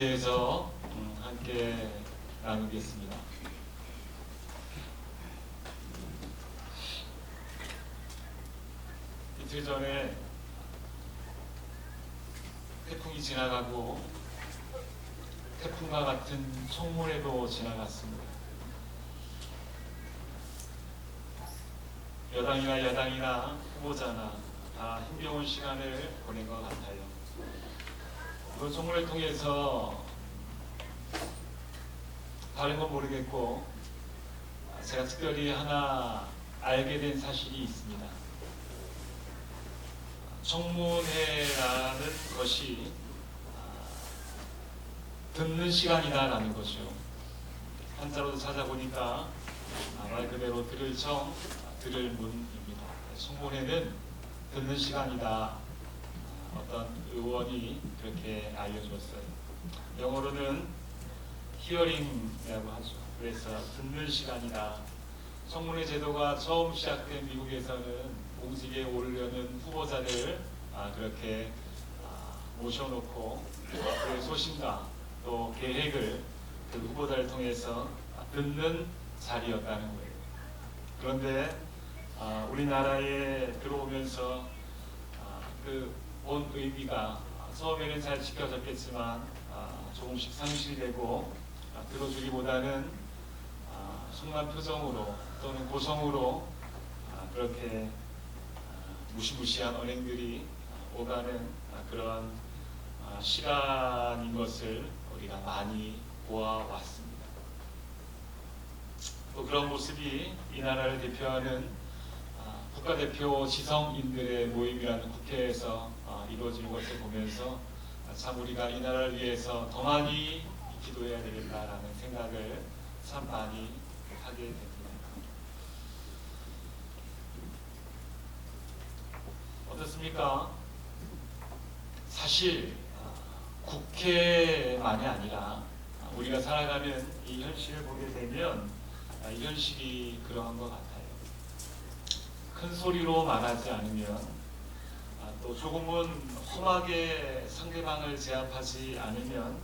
대해서 함께 나누겠습니다. 이틀 전에 태풍이 지나가고 태풍과 같은 청문회도 지나갔습니다. 여당이나 야당이나 후보자나 다 힘겨운 시간을 보낸 것 같아요. 이번 청문회를 통해서 다른 건 모르겠고 제가 특별히 하나 알게 된 사실이 있습니다. 청문회라는 것이 듣는 시간이다라는 것이요. 한자로도 찾아보니까 말 그대로 들을 청, 들을 문입니다. 청문회는 듣는 시간이다. 어떤 의원이 그렇게 알려줬어요. 영어로는 히어링이라고 하죠. 그래서 듣는 시간이다. 청문회 제도가 처음 시작된 미국에서는 공직에 오르려는 후보자들 그렇게 모셔놓고 그의 소신과 또 계획을 그 후보자를 통해서 듣는 자리였다는 거예요. 그런데 우리나라에 들어오면서 본 의미가 처음에는 잘 지켜졌겠지만 조금씩 상실되고 들어주기보다는 순간 표정으로 또는 고성으로 그렇게 무시무시한 언행들이 오가는 그런 시간인 것을 우리가 많이 보아왔습니다. 또 그런 모습이 이 나라를 대표하는 국가대표 지성인들의 모임이라는 국회에서 이루어지는 것을 보면서 참 우리가 이 나라를 위해서 더 많이 기도해야 되겠다라는 생각을 참 많이 하게 됩니다. 어떻습니까? 사실 국회만이 아니라 우리가 살아가는 이 현실을 보게 되면 이 현실이 그러한 것 같아요. 큰 소리로 말하지 않으면 또 조금은 험하게 상대방을 제압하지 않으면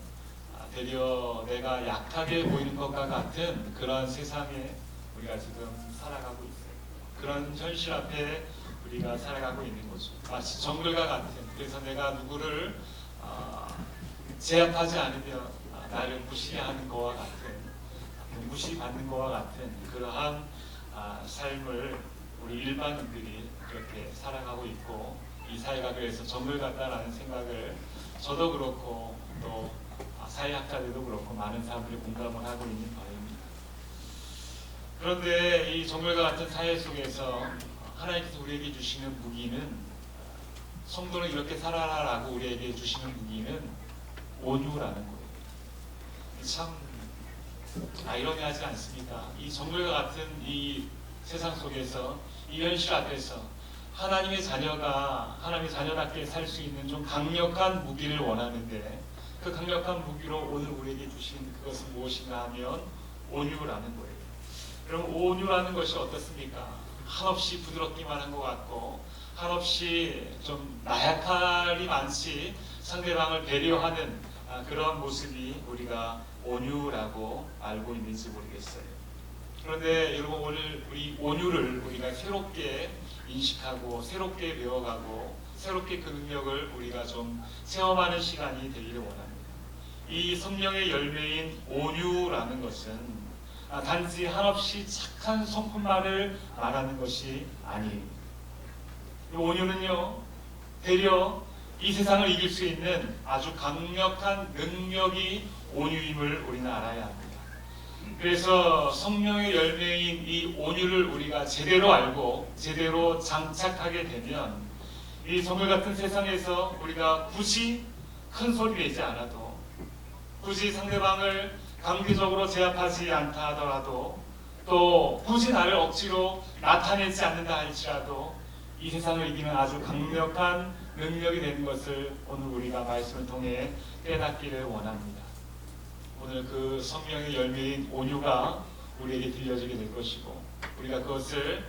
되려 내가 약하게 보이는 것과 같은 그런 세상에 우리가 지금 살아가고 있어요. 그런 현실 앞에 우리가 살아가고 있는 거죠. 마치 정글과 같은, 그래서 내가 누구를 제압하지 않으면 나를 무시하는 것과 같은, 무시받는 것과 같은 그러한 삶을 우리 일반인들이 그렇게 살아가고 있고, 이 사회가 그래서 정글 같다라는 생각을 저도 그렇고 또 사회학자들도 그렇고 많은 사람들이 공감을 하고 있는 바입니다. 그런데 이 정글과 같은 사회 속에서 하나님께서 우리에게 주시는 무기는, 성도는 이렇게 살아라라고 우리에게 주시는 무기는 온유라는 거예요. 참 아이러니하지 않습니까? 이 정글과 같은 이 세상 속에서, 이 현실 앞에서 하나님의 자녀답게 살 수 있는 좀 강력한 무기를 원하는데, 그 강력한 무기로 오늘 우리에게 주신 그것은 무엇인가 하면 온유라는 거예요. 그럼 온유라는 것이 어떻습니까? 한없이 부드럽기만 한 것 같고, 한없이 좀 나약함이 많지 상대방을 배려하는 그런 모습이 우리가 온유라고 알고 있는지 모르겠어요. 그런데 여러분, 오늘 우리 온유를 우리가 새롭게 인식하고 새롭게 배워가고 새롭게 그 능력을 우리가 좀 체험하는 시간이 되기를 원합니다. 이 성령의 열매인 온유라는 것은 단지 한없이 착한 성품만을 말하는 것이 아니에요. 온유는요, 되려 이 세상을 이길 수 있는 아주 강력한 능력이 온유임을 우리는 알아야 합니다. 그래서 성령의 열매인 이 온유를 우리가 제대로 알고 제대로 장착하게 되면 이 정글 같은 세상에서 우리가 굳이 큰 소리 내지 않아도, 굳이 상대방을 강제적으로 제압하지 않다 하더라도, 또 굳이 나를 억지로 나타내지 않는다 할지라도 이 세상을 이기는 아주 강력한 능력이 되는 것을 오늘 우리가 말씀을 통해 깨닫기를 원합니다. 오늘 그 성령의 열매인 온유가 우리에게 들려지게 될 것이고, 우리가 그것을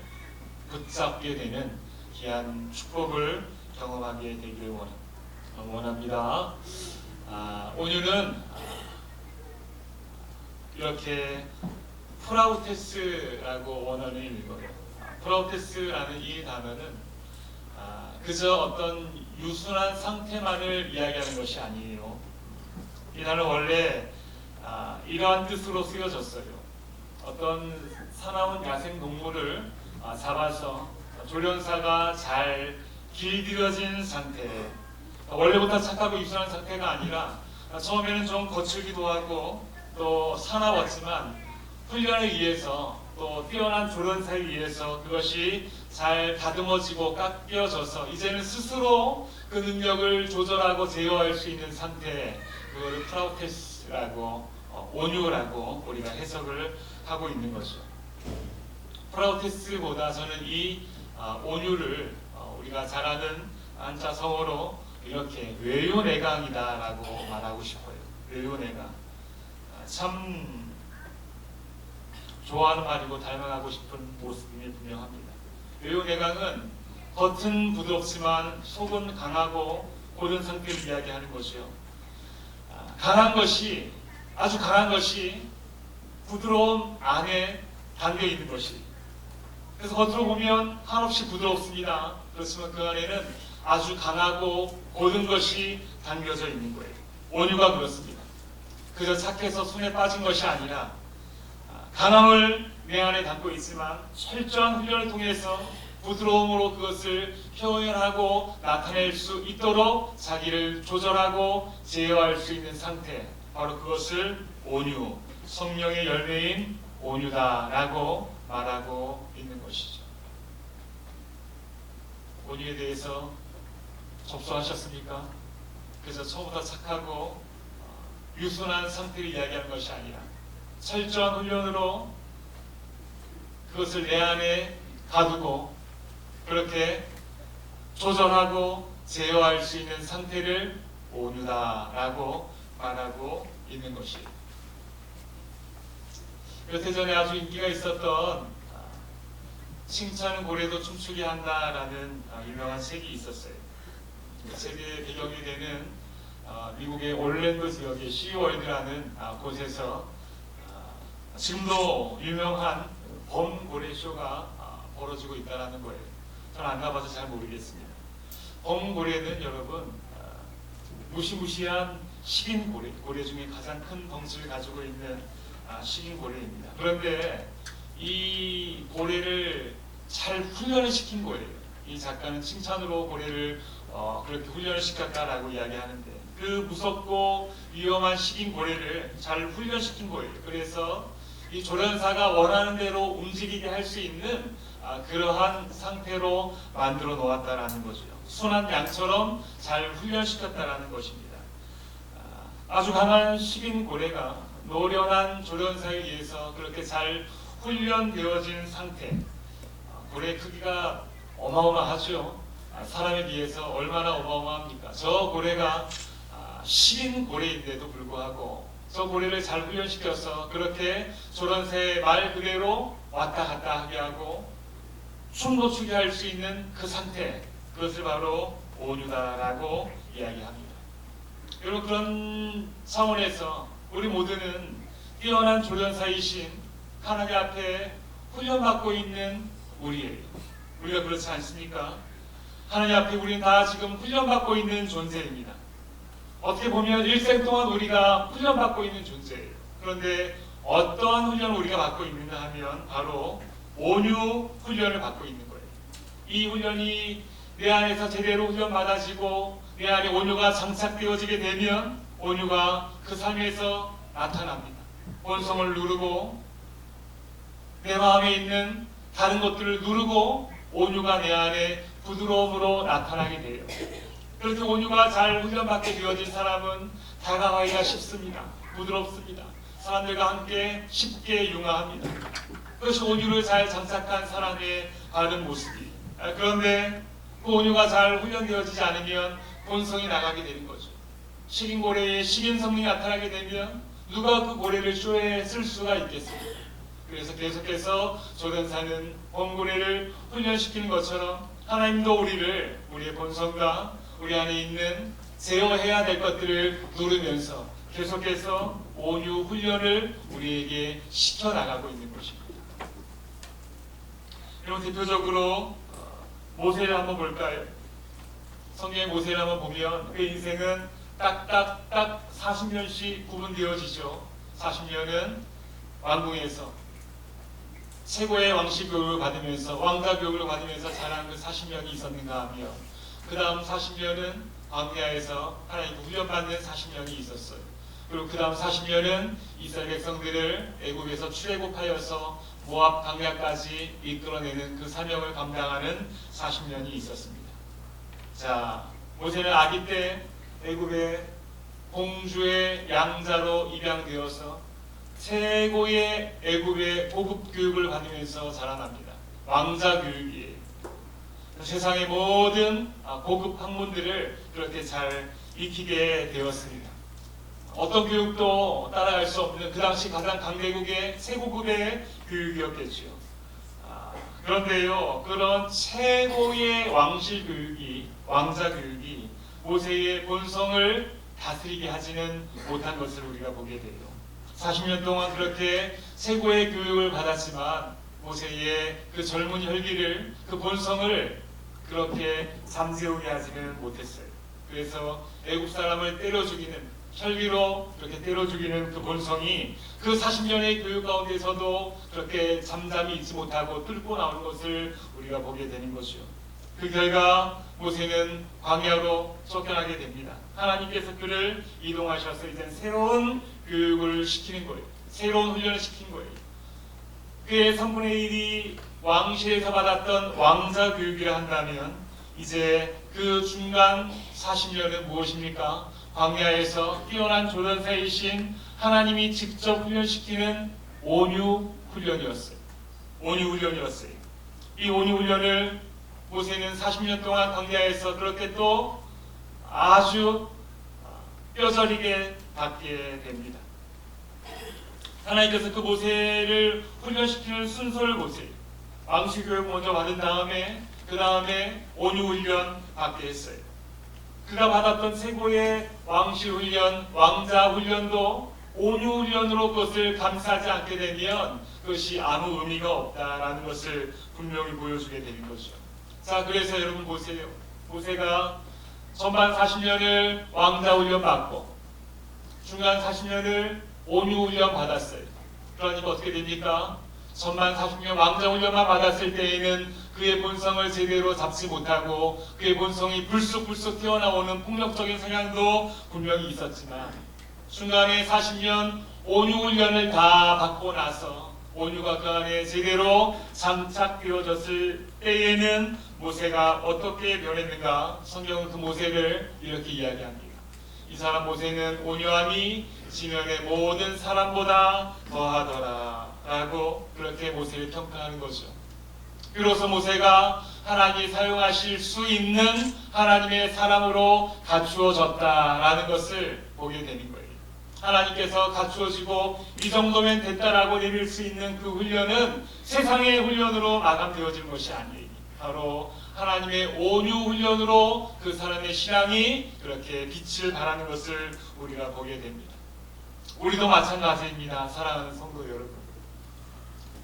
붙잡게 되는 귀한 축복을 경험하게 되기를 원합니다. 온유는 이렇게 프라우테스라고 원어는 있는 거예요. 프라우테스라는 이 단어는 그저 어떤 유순한 상태만을 이야기하는 것이 아니에요. 이 단어 원래 이러한 뜻으로 쓰여졌어요. 어떤 사나운 야생 동물을 잡아서 조련사가 잘 길들여진 상태, 원래부터 착하고 유순한 상태가 아니라 처음에는 좀 거칠기도 하고 또 사나웠지만 훈련에 의해서 또 뛰어난 조련사에 의해서 그것이 잘 다듬어지고 깎여져서 이제는 스스로 그 능력을 조절하고 제어할 수 있는 상태, 그거를 프라우테스라고 온유라고 우리가 해석을 하고 있는 거죠. 프라우테스보다 저는 이 온유를 우리가 잘 아는 한자성어로 이렇게 외유내강이다라고 말하고 싶어요. 외유내강. 참 좋아하는 말이고 닮아가고 싶은 모습이 분명합니다. 외유내강은 겉은 부드럽지만 속은 강하고 고른 상태를 이야기하는 것이요. 강한 것이, 아주 강한 것이 부드러움 안에 담겨 있는 것이. 그래서 겉으로 보면 한없이 부드럽습니다. 그렇지만 그 안에는 아주 강하고 고른 것이 담겨져 있는 거예요. 온유가 그렇습니다. 그저 착해서 손에 빠진 것이 아니라 강함을 내 안에 담고 있지만 철저한 훈련을 통해서 부드러움으로 그것을 표현하고 나타낼 수 있도록 자기를 조절하고 제어할 수 있는 상태, 바로 그것을 온유, 성령의 열매인 온유다라고 말하고 있는 것이죠. 온유에 대해서 접수하셨습니까? 그래서 처음부터 착하고 유순한 상태를 이야기하는 것이 아니라 철저한 훈련으로 그것을 내 안에 가두고 그렇게 조절하고 제어할 수 있는 상태를 온유다라고 말하고 있는 것이에요. 몇 해 전에 아주 인기가 있었던 칭찬은 고래도 춤추게 한다라는 유명한 책이 있었어요. 그 책의 배경이 되는 미국의 올랜도 지역의 시월드라는 곳에서 지금도 유명한 범고래 쇼가 벌어지고 있다는 거예요. 저는 안 가봐서 잘 모르겠습니다. 범고래는 여러분 무시무시한 식인 고래 중에 가장 큰 덩치를 가지고 있는 식인 고래입니다. 그런데 이 고래를 잘 훈련을 시킨 거예요. 이 작가는 칭찬으로 고래를 그렇게 훈련을 시켰다라고 이야기하는데 그 무섭고 위험한 식인 고래를 잘 훈련시킨 거예요. 그래서 이 조련사가 원하는 대로 움직이게 할 수 있는 그러한 상태로 만들어 놓았다라는 거죠. 순한 양처럼 잘 훈련시켰다라는 것입니다. 아주 강한 식인 고래가 노련한 조련사에 의해서 그렇게 잘 훈련되어진 상태. 고래의 크기가 어마어마하죠. 사람에 비해서 얼마나 어마어마합니까? 저 고래가 식인 고래인데도 불구하고 저 고래를 잘 훈련시켜서 그렇게 조련사의 말 그대로 왔다 갔다 하게 하고 춤도 추게 할 수 있는 그 상태, 그것을 바로 온유다라고 이야기합니다. 여러분, 그런 차원에서 우리 모두는 뛰어난 조련사이신 하나님 앞에 훈련받고 있는 우리예요. 우리가 그렇지 않습니까? 하나님 앞에 우리는 다 지금 훈련받고 있는 존재입니다. 어떻게 보면 일생 동안 우리가 훈련받고 있는 존재예요. 그런데 어떠한 훈련을 우리가 받고 있는가 하면 바로 온유 훈련을 받고 있는 거예요. 이 훈련이 내 안에서 제대로 훈련받아지고 내 안에 온유가 장착되어지게 되면 온유가 그 삶에서 나타납니다. 본성을 누르고 내 마음에 있는 다른 것들을 누르고 온유가 내 안에 부드러움으로 나타나게 돼요. 그렇게 온유가 잘 훈련받게 되어진 사람은 다가가기가 쉽습니다. 부드럽습니다. 사람들과 함께 쉽게 융화합니다. 그것이 온유를 잘 장착한 사람의 바른 모습이에요. 그런데 그 온유가 잘 훈련되어지지 않으면 본성이 나가게 되는 거죠. 식인 고래에 식인 성능이 나타나게 되면 누가 그 고래를 쇼에 쓸 수가 있겠습니까? 그래서 계속해서 조련사는 범고래를 훈련시키는 것처럼 하나님도 우리를 우리의 본성과 우리 안에 있는 제어해야 될 것들을 누르면서 계속해서 온유 훈련을 우리에게 시켜나가고 있는 것입니다. 여러분, 대표적으로 모세를 한번 볼까요? 성경의 모세를 한번 보면 그의 인생은 딱딱딱 40년씩 구분되어지죠. 40년은 왕궁에서 최고의 왕실 교육을 받으면서 왕자 교육을 받으면서 자란 그 40년이 있었는가 하며, 그 다음 40년은 광야에서 하나님께 훈련받는 40년이 있었어요. 그리고 그 다음 40년은 이스라엘 백성들을 애굽에서 출애굽하여서 모압 광야까지 이끌어내는 그 사명을 감당하는 40년이 있었습니다. 자, 모세는 아기 때 애굽의 공주의 양자로 입양되어서 최고의 애굽의 고급 교육을 받으면서 자라납니다. 왕자 교육이에요. 세상의 모든 고급 학문들을 그렇게 잘 익히게 되었습니다. 어떤 교육도 따라갈 수 없는 그 당시 가장 강대국의 최고급의 교육이었겠죠. 그런데요, 그런 최고의 왕실 교육이, 왕자 교육이 모세의 본성을 다스리게 하지는 못한 것을 우리가 보게 돼요. 40년 동안 그렇게 최고의 교육을 받았지만 모세의 그 젊은 혈기를, 그 본성을 그렇게 잠재우게 하지는 못했어요. 그래서 애굽 사람을 때려 죽이는, 혈기로 그렇게 때려 죽이는 그 본성이 그 40년의 교육 가운데서도 그렇게 잠잠히 있지 못하고 뚫고 나오는 것을 우리가 보게 되는 것이요. 그 결과 모세는 광야로 쫓겨나게 됩니다. 하나님께서 그를 이동하셔서 이제 새로운 교육을 시키는 거예요. 새로운 훈련을 시킨 거예요. 그의 3분의 1이 왕실에서 받았던 왕자 교육이라 한다면 이제 그 중간 40년은 무엇입니까? 광야에서 뛰어난 조련사이신 하나님이 직접 훈련시키는 온유 훈련이었어요. 온유 훈련이었어요. 이 온유 훈련을 모세는 40년 동안 광야에서 그렇게 또 아주 뼈저리게 받게 됩니다. 하나님께서 그 모세를 훈련시키는 순서를 보세요. 왕실 교육 먼저 받은 다음에 그 다음에 온유 훈련 받게 했어요. 그가 받았던 최고의 왕실 훈련, 왕자 훈련도 온유 훈련으로 그것을 감싸지 않게 되면 그것이 아무 의미가 없다라는 것을 분명히 보여주게 되는 거죠. 자, 그래서 여러분 보세요. 모세가 전반 40년을 왕자 훈련 받고 중간 40년을 온유 훈련 받았어요. 그러니까 어떻게 됩니까? 전반 40년 왕자 훈련만 받았을 때에는 그의 본성을 제대로 잡지 못하고 그의 본성이 불쑥불쑥 튀어나오는 폭력적인 성향도 분명히 있었지만 중간에 40년 온유 훈련을 다 받고 나서 온유가 그 안에 제대로 장착되어졌을 때에는 모세가 어떻게 변했는가? 성경은 그 모세를 이렇게 이야기합니다. 이 사람 모세는 온유함이 지면의 모든 사람보다 더하더라 라고 그렇게 모세를 평가하는 거죠. 비로소 모세가 하나님이 사용하실 수 있는 하나님의 사람으로 갖추어졌다라는 것을 보게 되는 거예요. 하나님께서 갖추어지고 이 정도면 됐다라고 내릴 수 있는 그 훈련은 세상의 훈련으로 마감되어지는 것이 아니에요. 바로 하나님의 온유 훈련으로 그 사람의 신앙이 그렇게 빛을 발하는 것을 우리가 보게 됩니다. 우리도 마찬가지입니다. 사랑하는 성도 여러분.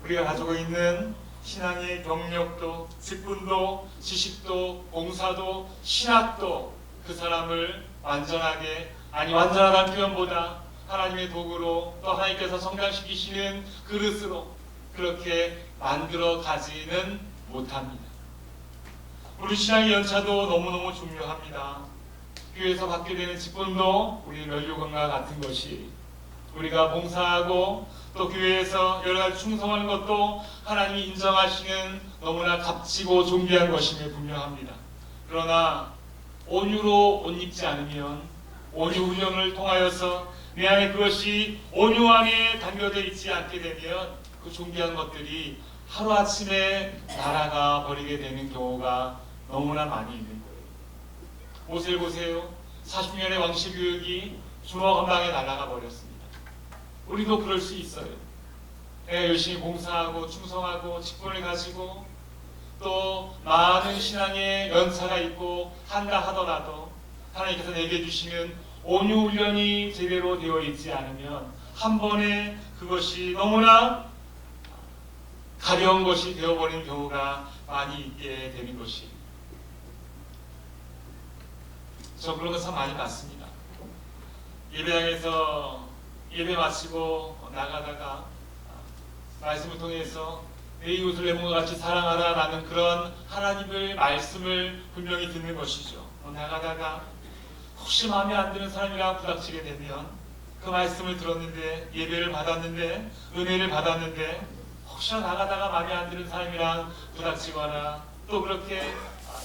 우리가 가지고 있는 신앙의 경력도, 직분도, 지식도, 봉사도, 신학도 그 사람을 완전하게, 아니 완전하다는 표현보다 하나님의 도구로 또 하나님께서 성장시키시는 그릇으로 그렇게 만들어 가지는 못합니다. 우리 신앙의 연차도 너무너무 중요합니다. 교회에서 받게 되는 직분도 우리 면류관과 같은 것이, 우리가 봉사하고 또 교회에서 여러 가지 충성하는 것도 하나님이 인정하시는 너무나 값지고 존귀한 것임을 분명합니다. 그러나 온유로 옷 입지 않으면, 온유 훈련을 통하여서 내 안에 그것이 온유 안에 담겨져 있지 않게 되면 그 존귀한 것들이 하루아침에 날아가 버리게 되는 경우가 너무나 많이 있는 거예요. 모세를 보세요. 40년의 왕실 교육이 주먹 한 방에 날아가 버렸습니다. 우리도 그럴 수 있어요. 내가 열심히 봉사하고 충성하고 직분을 가지고 또 많은 신앙의 연차가 있고 한다 하더라도 하나님께서 내게 주시는 온유 훈련이 제대로 되어 있지 않으면 한 번에 그것이 너무나 가벼운 것이 되어버리는 경우가 많이 있게 되는 것이, 저 그런 거 참 많이 봤습니다. 예배당에서 예배 마치고 나가다가 말씀을 통해서 내 이웃을 내 몸과 같이 사랑하라 라는 그런 하나님의 말씀을 분명히 듣는 것이죠. 나가다가 혹시 마음에 안 드는 사람이랑 부닥치게 되면 그 말씀을 들었는데, 예배를 받았는데, 은혜를 받았는데, 혹시나 나가다가 마음에 안 드는 사람이랑 부닥치거나 또 그렇게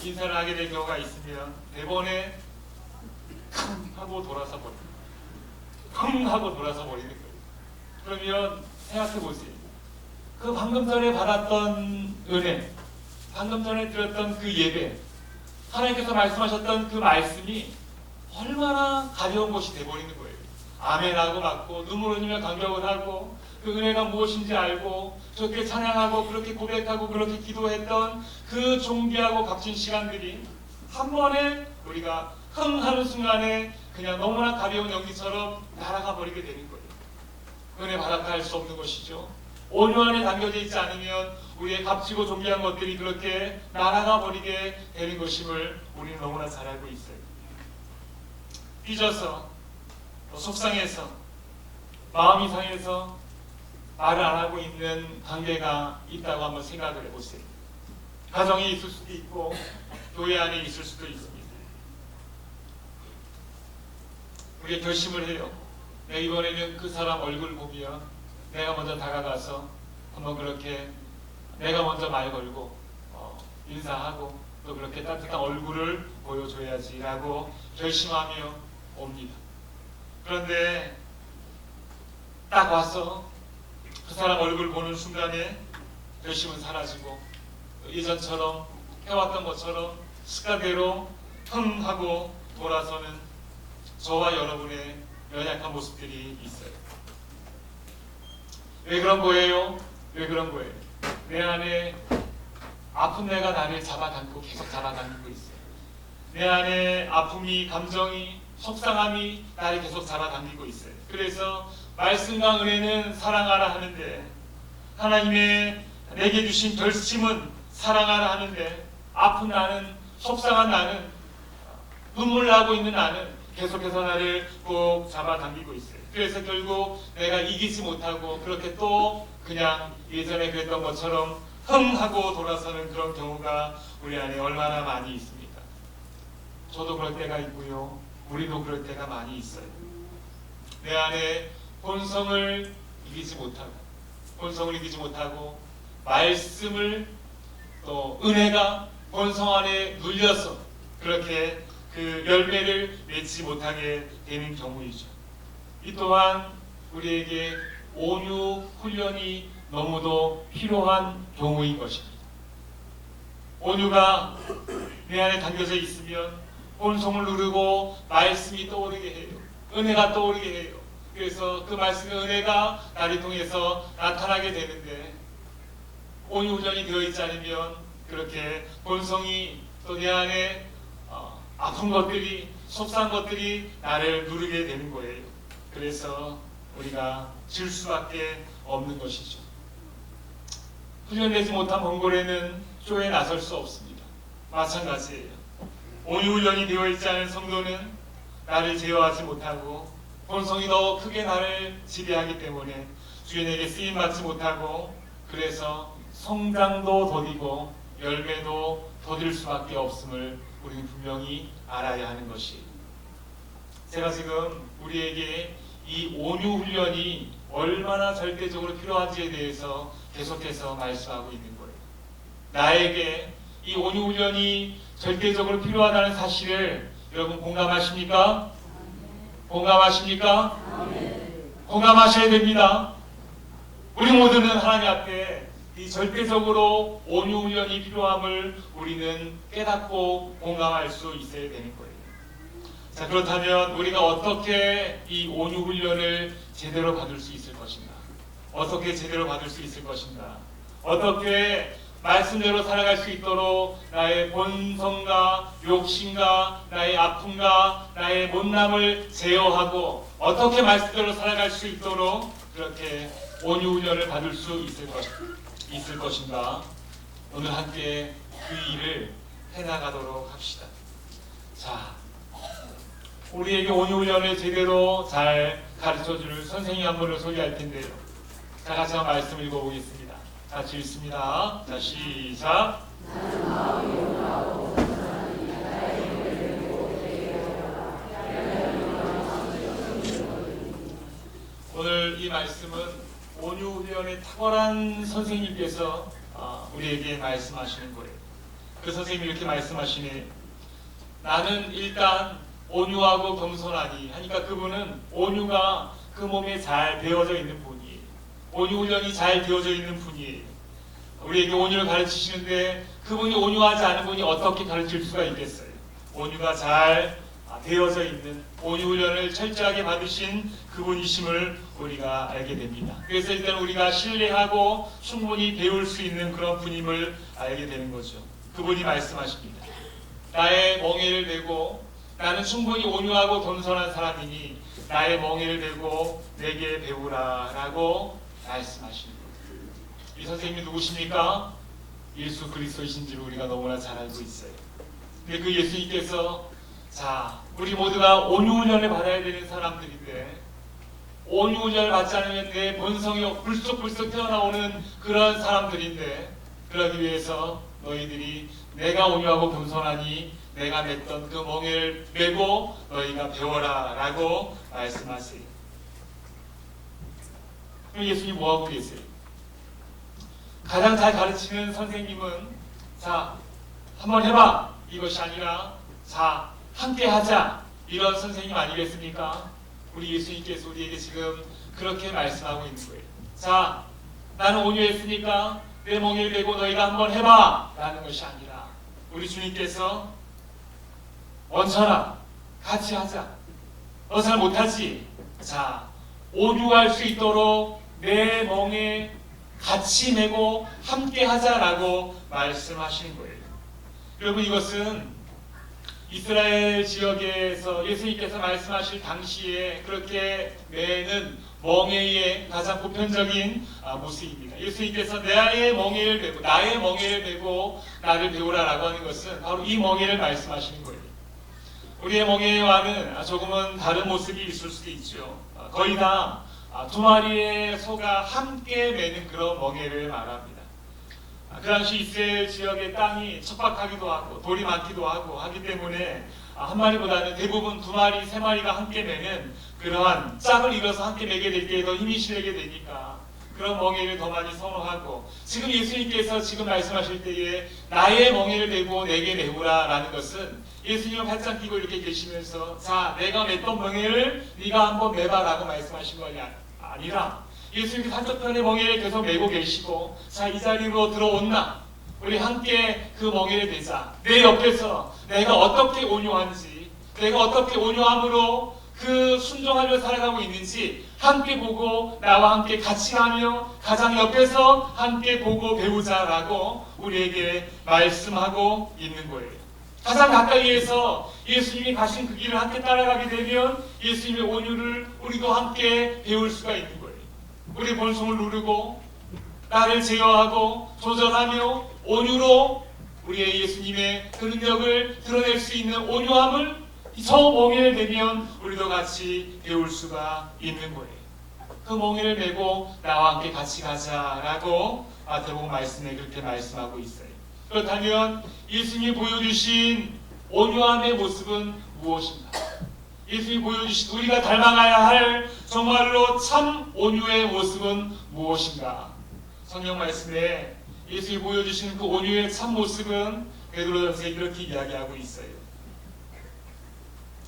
인사를 하게 될 경우가 있으면 대번에 쿵 하고 돌아서 버립니다. 쿵 하고 돌아서 버리는 거예요. 그러면 생각해 보세요. 그 방금 전에 받았던 은혜, 방금 전에 들었던 그 예배, 하나님께서 말씀하셨던 그 말씀이 얼마나 가벼운 것이 되어버리는 거예요. 아멘하고 맞고 눈물 흘리며 감격을 하고 그 은혜가 무엇인지 알고 저렇게 찬양하고 그렇게 고백하고 그렇게 기도했던 그 존귀하고 값진 시간들이 한 번에 우리가 흥 하는 순간에 그냥 너무나 가벼운 연기처럼 날아가 버리게 되는 거예요. 은혜 바닥 할 수 없는 것이죠. 온유 안에 담겨져 있지 않으면 우리의 값지고 존귀한 것들이 그렇게 날아가 버리게 되는 것임을 우리는 너무나 잘 알고 있어요. 삐져서, 속상해서, 마음이 상해서 말을 안 하고 있는 관계가 있다고 한번 생각을 해보세요. 가정이 있을 수도 있고 교회 안에 있을 수도 있습니다. 우리가 결심을 해요. 내가 이번에는 그 사람 얼굴 보면 내가 먼저 다가가서 한번 그렇게 내가 먼저 말 걸고 인사하고 또 그렇게 따뜻한 얼굴을 보여줘야지 라고 결심하며 옵니다. 그런데 딱 와서 그 사람 얼굴 보는 순간에 결심은 사라지고 예전처럼 해왔던 것처럼 습관대로 흥 하고 돌아서는 저와 여러분의 연약한 모습들이 있어요. 왜 그런 거예요? 왜 그런 거예요? 내 안에 아픈 내가 나를 잡아당기고 계속 잡아당기고 있어요. 내 안에 아픔이, 감정이, 속상함이 나를 계속 잡아당기고 있어요. 그래서 말씀과 은혜는 사랑하라 하는데, 하나님의 내게 주신 결심은 사랑하라 하는데, 아픈 나는, 속상한 나는, 눈물 나고 있는 나는 계속해서 나를 꼭 잡아당기고 있어요. 그래서 결국 내가 이기지 못하고 그렇게 또 그냥 예전에 그랬던 것처럼 흥 하고 돌아서는 그런 경우가 우리 안에 얼마나 많이 있습니까? 저도 그럴 때가 있고요. 우리도 그럴 때가 많이 있어요. 내 안에 본성을 이기지 못하고 말씀을 또 은혜가 본성 안에 눌려서 그렇게 그 열매를 맺지 못하게 되는 경우이죠. 이 또한 우리에게 온유 훈련이 너무도 필요한 경우인 것입니다. 온유가 내 안에 담겨져 있으면 본성을 누르고 말씀이 떠오르게 해요. 은혜가 떠오르게 해요. 그래서 그 말씀의 은혜가 나를 통해서 나타나게 되는데, 온유 훈련이 되어 있지 않으면 그렇게 본성이 또 내 안에 아픈 것들이, 속상한 것들이 나를 누르게 되는 거예요. 그래서 우리가 질 수밖에 없는 것이죠. 훈련되지 못한 번골에는 쇼에 나설 수 없습니다. 마찬가지예요. 온유 훈련이 되어 있지 않은 성도는 나를 제어하지 못하고 본성이 더 크게 나를 지배하기 때문에 주인에게 쓰임받지 못하고, 그래서 성장도 더디고 열매도 더딜 수밖에 없음을 우리는 분명히 알아야 하는 것이, 제가 지금 우리에게 이 온유 훈련이 얼마나 절대적으로 필요한지에 대해서 계속해서 말씀하고 있는 거예요. 나에게 이 온유 훈련이 절대적으로 필요하다는 사실을 여러분 공감하십니까? 공감하십니까? 공감하셔야 됩니다. 우리 모두는 하나님 앞에 이 절대적으로 온유 훈련이 필요함을 우리는 깨닫고 공감할 수 있어야 되는 거예요. 자, 그렇다면 우리가 어떻게 이 온유 훈련을 제대로 받을 수 있을 것인가? 어떻게 제대로 받을 수 있을 것인가? 어떻게 말씀대로 살아갈 수 있도록 나의 본성과 욕심과 나의 아픔과 나의 못남을 제어하고 어떻게 말씀대로 살아갈 수 있도록 그렇게 온유 훈련을 받을 수 있을 것인가. 오늘 함께 그 일을 해나가도록 합시다. 자, 우리에게 온유 훈련을 제대로 잘 가르쳐줄 선생님 한 분을 소개할 텐데요. 자, 같이 한번 말씀 읽어보겠습니다. 같이 읽습니다. 자, 시작. 오늘 이 말씀은 온유 훈련의 탁월한 선생님께서 우리에게 말씀하시는 거예요. 그 선생님이 이렇게 말씀하시네. 나는 일단 온유하고 겸손하니 하니까 그분은 온유가 그 몸에 잘 배어져 있는 분이에요. 온유 훈련이 잘 되어져 있는 분이에요. 우리에게 온유를 가르치시는데 그분이 온유하지 않은 분이 어떻게 가르칠 수가 있겠어요? 온유가 잘 되어져 있는 온유 훈련을 철저하게 받으신 그분이심을 우리가 알게 됩니다. 그래서 일단 우리가 신뢰하고 충분히 배울 수 있는 그런 분임을 알게 되는 거죠. 그분이 말씀하십니다. 나의 멍에를 메고 나는 충분히 온유하고 겸손한 사람이니 나의 멍에를 메고 내게 배우라 라고 말씀하시는 거예요. 이 선생님이 누구십니까? 예수 그리스도이신지를 우리가 너무나 잘 알고 있어요. 근데 그 예수님께서 자, 우리 모두가 온유 훈련을 받아야 되는 사람들인데 온유 훈련을 받지 않으면 내 본성이 불쑥불쑥 튀어나오는 그런 사람들인데 그러기 위해서 너희들이 내가 온유하고 겸손하니 내가 맸던 그 멍에를 메고 너희가 배워라 라고 말씀하세요. 그럼 예수님 뭐하고 계세요? 가장 잘 가르치는 선생님은 자, 한번 해봐 이것이 아니라 자, 함께 하자 이런 선생님 아니겠습니까? 우리 예수님께서 우리에게 지금 그렇게 말씀하고 있는 거예요. 자, 나는 온유했으니까 내 멍에를 메고 너희가 한번 해봐 라는 것이 아니라 우리 주님께서 원천아 같이 하자. 너 잘 못하지? 자, 온유할 수 있도록 내 멍에 같이 메고 함께 하자라고 말씀하시는 거예요. 여러분 이것은 이스라엘 지역에서 예수님께서 말씀하실 당시에 그렇게 매는 멍에의 가장 보편적인 모습입니다. 예수님께서 나의 멍에를 메고 나를 배우라라고 하는 것은 바로 이 멍에를 말씀하시는 거예요. 우리의 멍에와는 조금은 다른 모습이 있을 수도 있죠. 거의 다 두 마리의 소가 함께 매는 그런 멍에를 말합니다. 그 당시 이스라엘 지역의 땅이 척박하기도 하고 돌이 많기도 하고 하기 때문에 한 마리보다는 대부분 두 마리, 세 마리가 함께 매는 그러한 짝을 이뤄서 함께 매게 될 때 더 힘이 실리게 되니까 그런 멍에를 더 많이 선호하고 지금 예수님께서 지금 말씀하실 때에 나의 멍에를 메고 내게 메우라 라는 것은 예수님을 팔짱 끼고 이렇게 계시면서 자, 내가 맸던 멍에를 네가 한번 매봐 라고 말씀하신 것이 아니라 예수님이 한쪽편의 멍에를 계속 메고 계시고 자, 이 자리로 들어온나 우리 함께 그 멍에를 메자. 내 옆에서 내가 어떻게 온유한지 내가 어떻게 온유함으로 그 순종하며 살아가고 있는지 함께 보고 나와 함께 같이 가며 가장 옆에서 함께 보고 배우자라고 우리에게 말씀하고 있는 거예요. 가장 가까이에서 예수님이 가신 그 길을 함께 따라가게 되면 예수님의 온유를 우리도 함께 배울 수가 있는 거예요. 우리 본성을 누르고 나를 제어하고 조절하며 온유로 우리의 예수님의 그 능력을 드러낼 수 있는 온유함을 저 멍에를 메면 우리도 같이 배울 수가 있는 거예요. 그 멍에를 메고 나와 함께 같이 가자라고 마태복음 말씀에 그렇게 말씀하고 있어요. 그렇다면 예수님이 보여주신 온유함의 모습은 무엇인가? 예수님이 보여주신 우리가 닮아가야 할 정말로 참 온유의 모습은 무엇인가? 성경 말씀에 예수님이 보여주신 그 온유의 참 모습은 베드로전서에 이렇게 이야기하고 있어요.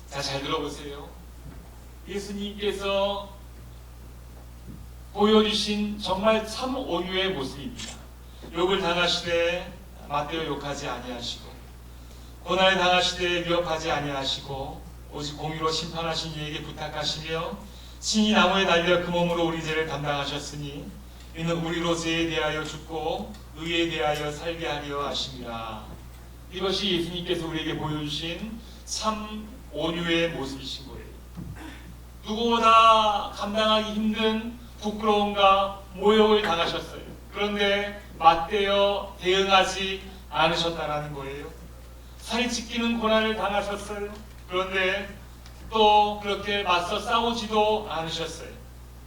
자, 잘 들어보세요. 예수님께서 보여주신 정말 참 온유의 모습입니다. 욕을 당하시되 맞대어 욕하지 아니하시고 고난을 당하시되 위협하지 아니하시고 오직 공의로 심판하신 이에게 부탁하시며 친히 나무에 달려 그 몸으로 우리 죄를 담당하셨으니 이는 우리로 죄에 대하여 죽고 의에 대하여 살게 하려 하심이라. 이것이 예수님께서 우리에게 보여주신 참 온유의 모습이신 거예요. 누구보다 감당하기 힘든 부끄러움과 모욕을 당하셨어요. 그런데 맞대어 대응하지 않으셨다라는 거예요. 살이 찢기는 고난을 당하셨어요. 그런데 또 그렇게 맞서 싸우지도 않으셨어요.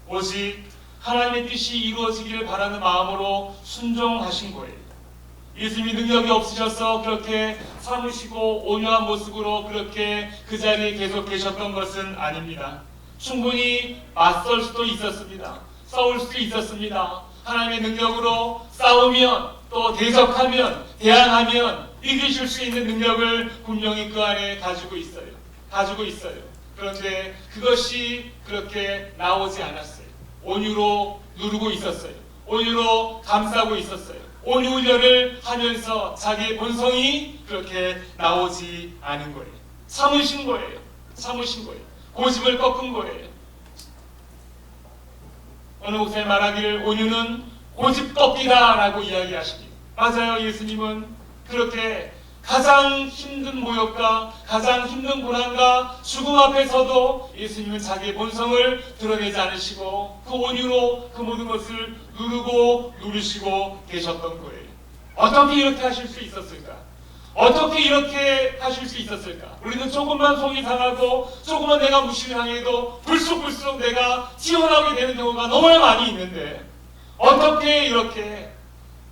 오직 하나님의 뜻이 이루어지기를 바라는 마음으로 순종하신 거예요. 예수님이 능력이 없으셔서 그렇게 참으시고 온유한 모습으로 그렇게 그 자리에 계속 계셨던 것은 아닙니다. 충분히 맞설 수도 있었습니다. 싸울 수도 있었습니다. 하나님의 능력으로 싸우면 또 대적하면 대항하면 이기실 수 있는 능력을 분명히 그 안에 가지고 있어요. 그런데 그것이 그렇게 나오지 않았어요. 온유로 누르고 있었어요. 온유로 감싸고 있었어요. 온유 훈련을 하면서 자기의 본성이 그렇게 나오지 않은 거예요. 참으신 거예요. 고집을 꺾은 거예요. 어느 목사님 말하기를 온유는 고집 꺾기다라고 이야기하십니다. 맞아요. 예수님은 그렇게 가장 힘든 모욕과 가장 힘든 고난과 죽음 앞에서도 예수님은 자기의 본성을 드러내지 않으시고 그 온유로 그 모든 것을 누르시고 계셨던 거예요. 어떻게 이렇게 하실 수 있었을까? 우리는 조금만 속이 상하고 조금만 내가 무시당해도 불쑥불쑥 내가 튀어나오게 되는 경우가 너무나 많이 있는데 어떻게 이렇게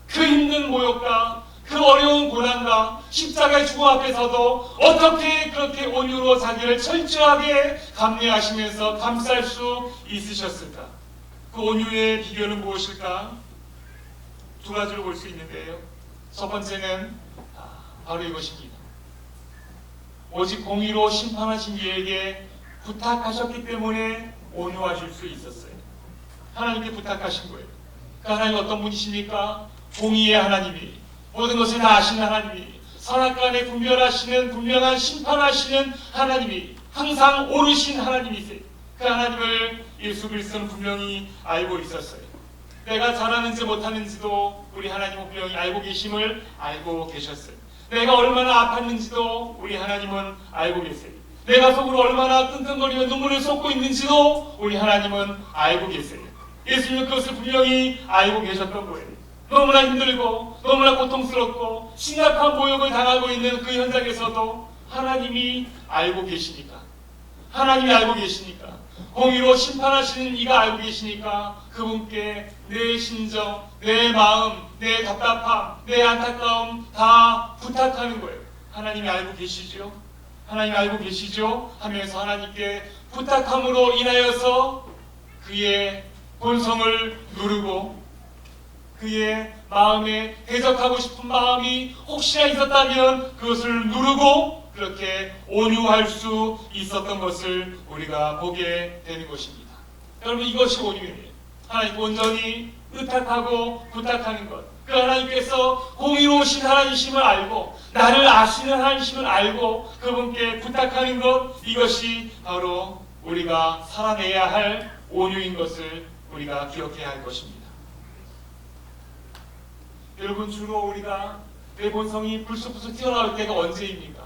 그 힘든 모욕과 그 어려운 고난과 십자가의 죽음 앞에서도 어떻게 그렇게 온유로 자기를 철저하게 감내하시면서 감쌀 수 있으셨을까? 그 온유의 비결은 무엇일까? 두 가지로 볼 수 있는데요. 첫 번째는 바로 이것입니다. 오직 공의로 심판하신 이에게 부탁하셨기 때문에 온유하실 수 있었어요. 하나님께 부탁하신 거예요. 그 하나님 어떤 분이십니까? 공의의 하나님이, 모든 것을 다 아시는 하나님이, 선악간에 분별하시는 분명한 심판하시는 하나님이, 항상 오르신 하나님이세요. 그 하나님을 예수 그리스도는 분명히 알고 있었어요. 내가 잘하는지 못하는지도 우리 하나님은 분명히 알고 계심을 알고 계셨어요. 내가 얼마나 아팠는지도 우리 하나님은 알고 계세요. 내가 속으로 얼마나 끙끙거리며 눈물을 쏟고 있는지도 우리 하나님은 알고 계세요. 예수님은 그것을 분명히 알고 계셨던 거예요. 너무나 힘들고 너무나 고통스럽고 심각한 모욕을 당하고 있는 그 현장에서도 하나님이 알고 계시니까, 공의로 심판하시는 이가 알고 계시니까 그분께 내 심정, 내 마음, 내 답답함, 내 안타까움 다 부탁하는 거예요. 하나님이 알고 계시죠? 하면서 하나님께 부탁함으로 인하여서 그의 본성을 누르고 그의 마음에 대적하고 싶은 마음이 혹시나 있었다면 그것을 누르고 그렇게 온유할 수 있었던 것을 우리가 보게 되는 것입니다. 여러분, 이것이 온유예요. 하나님께 온전히 의탁하고 부탁하는 것. 그 하나님께서 공의로우신 하나님이심을 알고 나를 아시는 하나님이심을 알고 그분께 부탁하는 것, 이것이 바로 우리가 살아내야 할 온유인 것을 우리가 기억해야 할 것입니다. 여러분, 주로 우리가 내 본성이 불쑥불쑥 튀어나올 때가 언제입니까?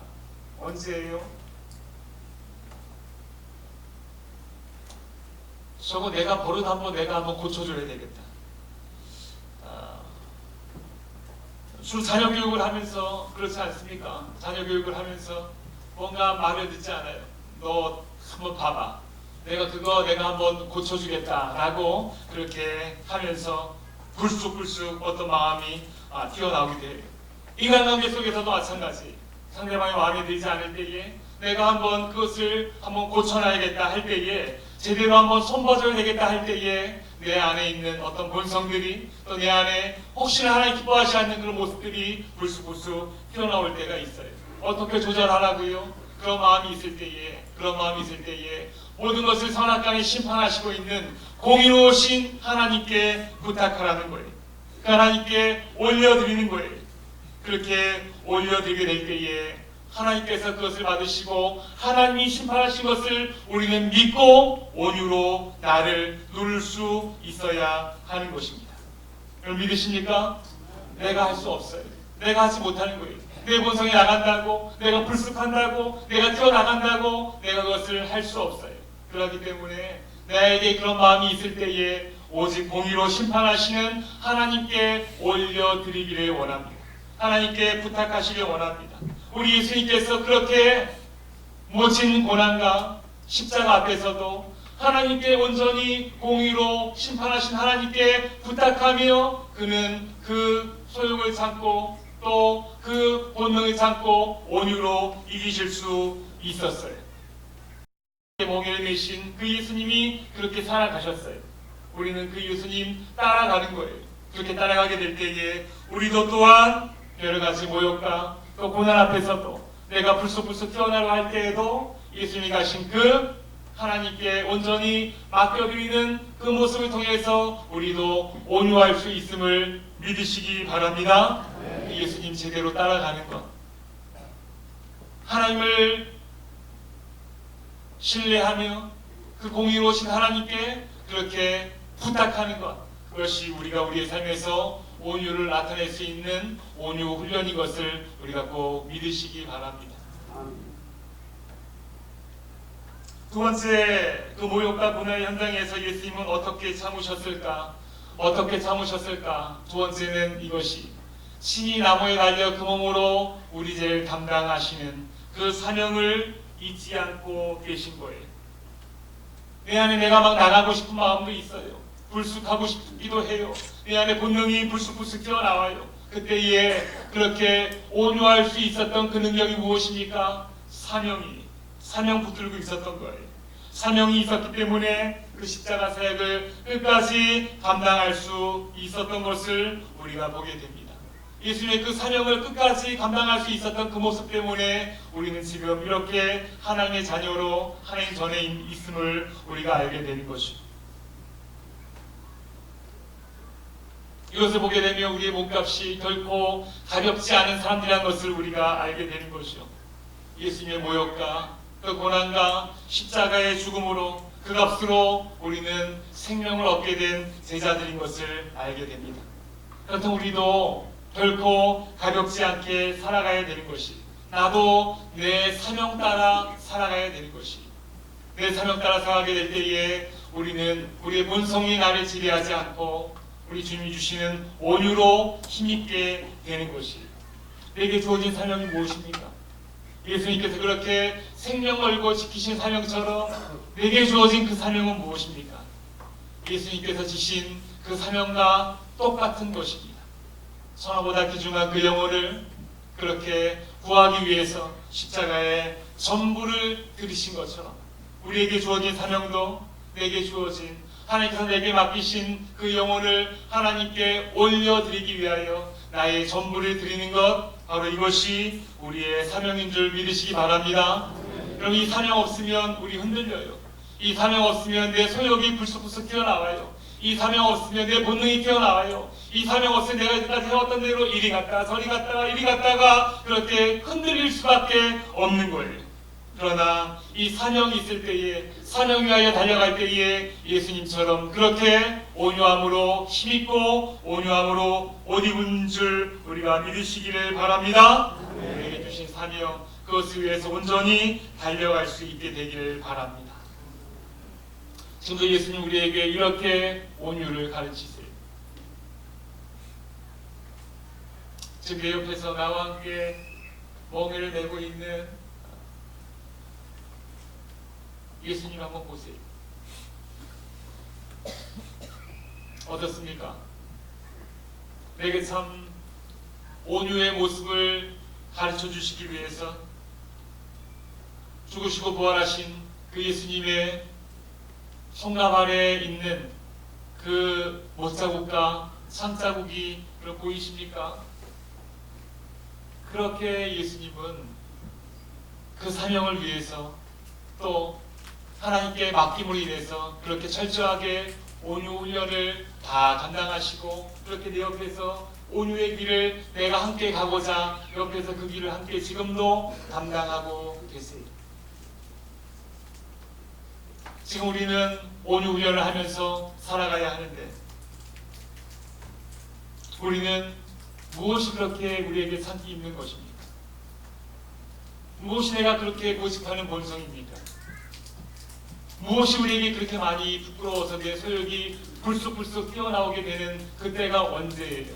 언제예요? 저거 내가 버릇 내가 한번 고쳐줘야 되겠다. 주로 자녀 교육을 하면서 그렇지 않습니까? 자녀 교육을 하면서 뭔가 말을 듣지 않아요. 너 한번 봐봐. 내가 한번 고쳐주겠다라고 그렇게 하면서 불쑥불쑥 어떤 마음이 튀어나오게 돼요. 인간관계 속에서도 마찬가지. 상대방이 마음에 들지 않을 때에 내가 한번 그것을 한번 고쳐놔야겠다 할 때에, 제대로 한번 손봐줘야 되겠다 할 때에 내 안에 있는 어떤 본성들이, 또 내 안에 혹시나 하나님 기뻐하지 않는 그런 모습들이 불쑥불쑥 튀어나올 때가 있어요. 어떻게 조절하라고요? 그런 마음이 있을 때에 모든 것을 선악간에 심판하시고 있는 공의로우신 하나님께 부탁하라는 거예요. 그 하나님께 올려드리는 거예요. 그렇게 올려드리게 될 때에 하나님께서 그것을 받으시고 하나님이 심판하신 것을 우리는 믿고 온유로 나를 누를 수 있어야 하는 것입니다. 여러분 믿으십니까? 내가 할 수 없어요. 내가 하지 못하는 거예요. 내 본성이 나간다고, 내가 불쑥한다고, 내가 뛰어나간다고 내가 그것을 할 수 없어요. 그렇기 때문에 나에게 그런 마음이 있을 때에 오직 공의로 심판하시는 하나님께 올려드리기를 원합니다. 하나님께 부탁하시길 원합니다. 우리 예수님께서 그렇게 모진 고난과 십자가 앞에서도 하나님께 온전히 공의로 심판하신 하나님께 부탁하며 그는 그 소욕을 참고 또 그 본능을 참고 온유로 이기실 수 있었어요. 멍에를 메신 그 예수님이 그렇게 살아가셨어요. 우리는 그 예수님 따라가는 거예요. 그렇게 따라가게 될 때에 우리도 또한 여러 가지 모욕과 또 고난 앞에서도 내가 불쑥불쑥 튀어나오고 할 때에도 예수님이 가신 그 하나님께 온전히 맡겨드리는 그 모습을 통해서 우리도 온유할 수 있음을 믿으시기 바랍니다. 예수님 제대로 따라가는 것, 하나님을 신뢰하며 그 공의로우신 하나님께 그렇게 부탁하는 것, 그것이 우리가 우리의 삶에서 온유를 나타낼 수 있는 온유 훈련인 것을 우리가 꼭 믿으시기 바랍니다. 두 번째, 그 모욕과 고난의 현장에서 예수님은 어떻게 참으셨을까? 어떻게 참으셨을까? 두 번째는 이것이 신이 나무에 달려 그 몸으로 우리 죄를 담당하시는 그 사명을 잊지 않고 계신 거예요. 내 안에 내가 막 나가고 싶은 마음도 있어요. 불쑥하고 싶기도 해요. 내 안에 본능이 불쑥불쑥 튀어나와요. 그때에 그렇게 온유할 수 있었던 그 능력이 무엇입니까? 사명 붙들고 있었던 거예요. 사명이 있었기 때문에 그 십자가 사역을 끝까지 감당할 수 있었던 것을 우리가 보게 됩니다. 예수님의 그 사명을 끝까지 감당할 수 있었던 그 모습 때문에 우리는 지금 이렇게 하나님의 자녀로 하나님 전에 있음을 우리가 알게 되는 것이죠. 이것을 보게 되면 우리의 몸값이 결코 가볍지 않은 사람들이라는 것을 우리가 알게 되는 것이죠. 예수님의 모욕과 그 고난과 십자가의 죽음으로 그 값으로 우리는 생명을 얻게 된 제자들인 것을 알게 됩니다. 그렇다면 우리도 결코 가볍지 않게 살아가야 되는 것이, 나도 내 사명 따라 살아가야 되는 것이, 내 사명 따라 살아가게 될 때에 우리는 우리의 본성이 나를 지배하지 않고 우리 주님이 주시는 온유로 힘있게 되는 것이, 내게 주어진 사명이 무엇입니까? 예수님께서 그렇게 생명 걸고 지키신 사명처럼 내게 주어진 그 사명은 무엇입니까? 예수님께서 지신 그 사명과 똑같은 것입니다. 천하보다 귀중한 그 영혼을 그렇게 구하기 위해서 십자가에 전부를 들이신 것처럼 우리에게 주어진 사명도, 내게 주어진 하나님께서 내게 맡기신 그 영혼을 하나님께 올려드리기 위하여 나의 전부를 드리는 것, 바로 이것이 우리의 사명인 줄 믿으시기 바랍니다. 그럼 이 사명 없으면 우리 흔들려요. 이 사명 없으면 내 소욕이 불쑥불쑥 튀어나와요. 이 사명 없으면 내 본능이 튀어나와요. 이 사명 없으면 내가 이때까지 해왔던 대로 이리 갔다가 저리 갔다가 이리 갔다가 그렇게 흔들릴 수밖에 없는 거예요. 그러나 이 사명이 있을 때에, 사명 위하여 달려갈 때에 예수님처럼 그렇게 온유함으로 힘있고 온유함으로 옷 입은 줄 우리가 믿으시기를 바랍니다. 우리에게 주신 사명, 그것을 위해서 온전히 달려갈 수 있게 되기를 바랍니다. 지금도 예수님 우리에게 이렇게 온유를 가르치세요. 지금 내 옆에서 나와 함께 멍에를 메고 있는 예수님 한번 보세요. 어떻습니까? 내게 참 온유의 모습을 가르쳐 주시기 위해서 죽으시고 부활하신 그 예수님의 손갑 아래에 있는 그 못자국과 산자국이 보이십니까? 그렇게 예수님은 그 사명을 위해서 또 하나님께 맡김으로 인해서 그렇게 철저하게 온유 훈련을 다 감당하시고 그렇게 내 옆에서 온유의 길을 내가 함께 가고자 옆에서 그 길을 함께 지금도 감당하고 계세요. 지금 우리는 온유 훈련을 하면서 살아가야 하는데 우리는 무엇이 그렇게 우리에게 산기 있는 것입니까? 무엇이 내가 그렇게 고집하는 본성입니까? 무엇이 우리에게 그렇게 많이 부끄러워서 내 소욕이 불쑥불쑥 튀어나오게 되는 그때가 언제예요?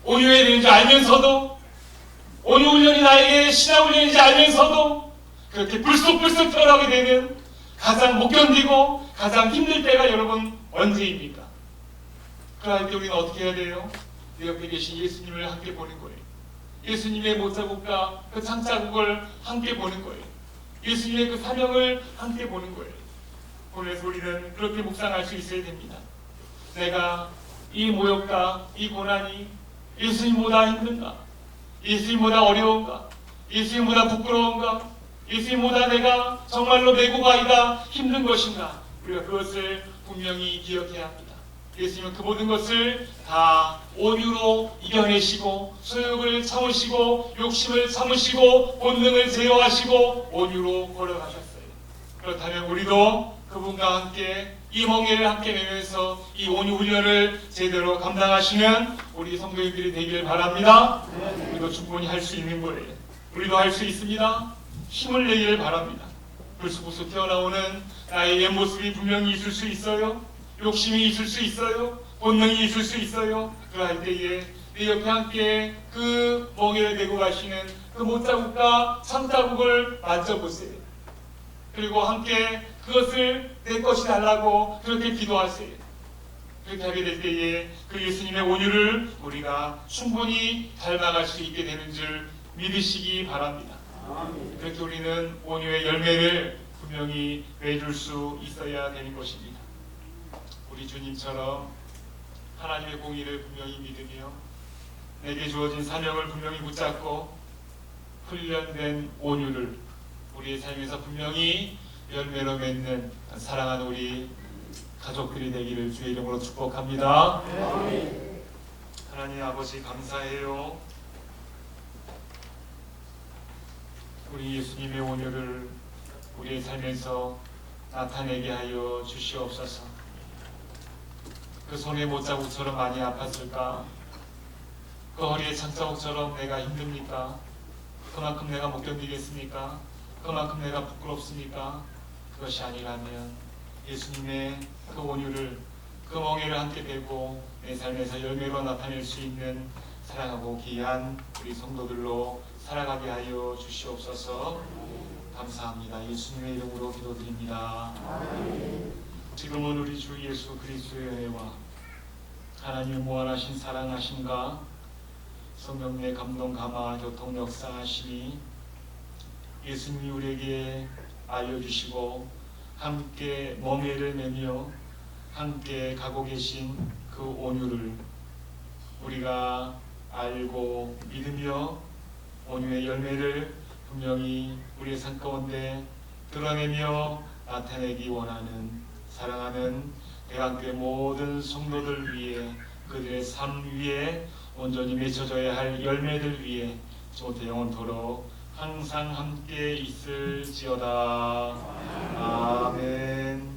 온유해야 되는지 알면서도, 온유훈련이 나에게 신앙훈련인지 알면서도 그렇게 불쑥불쑥 튀어나오게 되는 가장 못 견디고 가장 힘들 때가 여러분 언제입니까? 그럴 때 우리는 어떻게 해야 돼요? 내 옆에 계신 예수님을 함께 보는 거예요. 예수님의 못자국과 그 창자국을 함께 보는 거예요. 예수님의 그 사명을 함께 보는 거예요. 그래서 우리는 그렇게 묵상할 수 있어야 됩니다. 내가 이 모욕과 이 고난이 예수님보다 힘든가? 예수님보다 어려운가? 예수님보다 부끄러운가? 예수님보다 내가 정말로 메고가이다 힘든 것인가? 우리가 그것을 분명히 기억해야 합니다. 예수님은 그 모든 것을 다 온유로 이겨내시고 소욕을 참으시고 욕심을 참으시고 본능을 제어하시고 온유로 걸어가셨어요. 그렇다면 우리도 그분과 함께 이 멍에를 함께 내면서 이 온유 훈련을 제대로 감당하시는 우리 성도님들이 되길 바랍니다. 우리도 충분히 할 수 있는 거예요. 우리도 할 수 있습니다. 힘을 내기를 바랍니다. 불쑥불쑥 튀어나오는 나의 옛 모습이 분명히 있을 수 있어요. 욕심이 있을 수 있어요. 본능이 있을 수 있어요. 그럴 때에 내 옆에 함께 그 멍에를 메고 가시는 그 못자국과 창자국을 만져보세요. 그리고 함께 그것을 내 것이 달라고 그렇게 기도하세요. 그렇게 하게 될 때에 그 예수님의 온유를 우리가 충분히 닮아갈 수 있게 되는 줄 믿으시기 바랍니다. 그렇게 우리는 온유의 열매를 분명히 맺을 수 있어야 되는 것입니다. 우리 주님처럼 하나님의 공의를 분명히 믿으며 내게 주어진 사명을 분명히 붙잡고 훈련된 온유를 우리의 삶에서 분명히 열매로 맺는 사랑하는 우리 가족들이 되기를 주의 이름으로 축복합니다. 하나님 아버지 감사해요. 우리 예수님의 온유를 우리의 삶에서 나타내게 하여 주시옵소서. 그 손의 못자국처럼 많이 아팠을까? 그 허리의 창자국처럼 내가 힘듭니까? 그만큼 내가 못 견디겠습니까? 그만큼 내가 부끄럽습니까? 그것이 아니라면 예수님의 그 온유를, 그 멍에를 함께 베고 내 삶에서 열매로 나타낼 수 있는 사랑하고 귀한 우리 성도들로 살아가게 하여 주시옵소서. 감사합니다. 예수님의 이름으로 기도드립니다. 지금은 우리 주 예수 그리스도의 은혜와 하나님의 무한하신 사랑하심과 성령의 감동 감화 교통 역사하심이 예수님이 우리에게 알려주시고 함께 멍에를 매며 함께 가고 계신 그 온유를 우리가 알고 믿으며 온유의 열매를 분명히 우리의 삶 가운데 드러내며 나타내기 원하는 사랑하는 대한교회 모든 성도들 위해 그들의 삶 위에 온전히 맺혀져야 할 열매들 위해 지금부터 영원토록 항상 함께 있을지어다. 아멘.